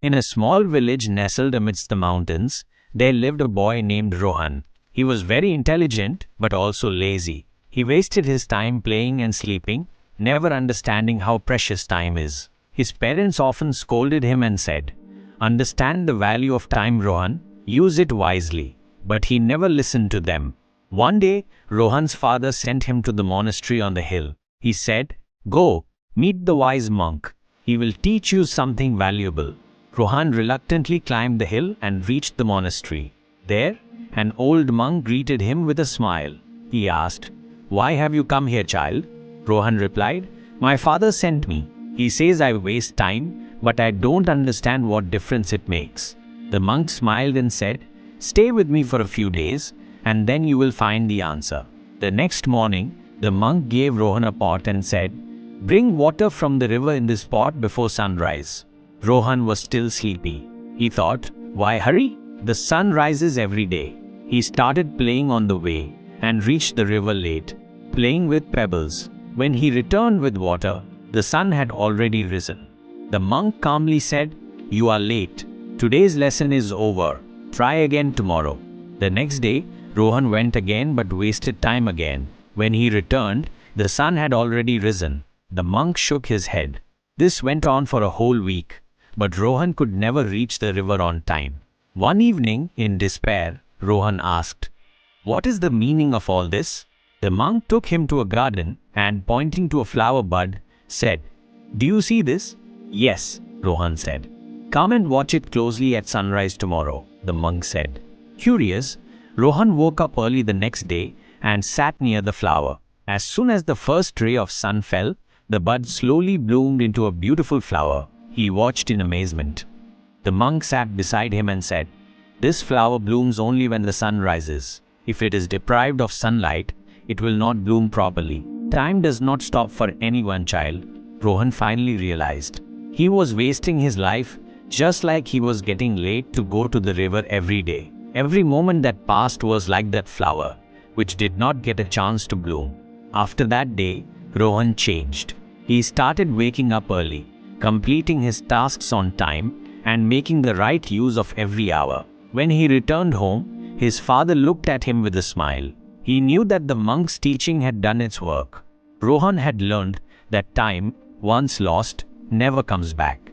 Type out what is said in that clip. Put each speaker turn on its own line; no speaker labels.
In a small village nestled amidst the mountains, there lived a boy named Rohan. He was very intelligent, but also lazy. He wasted his time playing and sleeping, never understanding how precious time is. His parents often scolded him and said, "Understand the value of time, Rohan. Use it wisely." But he never listened to them. One day, Rohan's father sent him to the monastery on the hill. He said, "Go, meet the wise monk. He will teach you something valuable." Rohan reluctantly climbed the hill and reached the monastery. There, an old monk greeted him with a smile. He asked, "Why have you come here, child?" Rohan replied, "My father sent me. He says I waste time, but I don't understand what difference it makes." The monk smiled and said, "Stay with me for a few days, and then you will find the answer." The next morning, the monk gave Rohan a pot and said, "Bring water from the river in this pot before sunrise." Rohan was still sleepy. He thought, "Why hurry? The sun rises every day." He started playing on the way and reached the river late, playing with pebbles. When he returned with water, the sun had already risen. The monk calmly said, "You are late. Today's lesson is over. Try again tomorrow." The next day, Rohan went again but wasted time again. When he returned, the sun had already risen. The monk shook his head. This went on for a whole week, but Rohan could never reach the river on time. One evening, in despair, Rohan asked, "What is the meaning of all this?" The monk took him to a garden and, pointing to a flower bud, said, "Do you see this?" "Yes," Rohan said. "Come and watch it closely at sunrise tomorrow," the monk said. Curious, Rohan woke up early the next day and sat near the flower. As soon as the first ray of sun fell, the bud slowly bloomed into a beautiful flower. He watched in amazement. The monk sat beside him and said, "This flower blooms only when the sun rises. If it is deprived of sunlight, it will not bloom properly." Time does not stop for anyone, child, Rohan finally realized. He was wasting his life just like he was getting late to go to the river every day. Every moment that passed was like that flower, which did not get a chance to bloom. After that day, Rohan changed. He started waking up early, completing his tasks on time, and making the right use of every hour. When he returned home, his father looked at him with a smile. He knew that the monk's teaching had done its work. Rohan had learned that time, once lost, never comes back.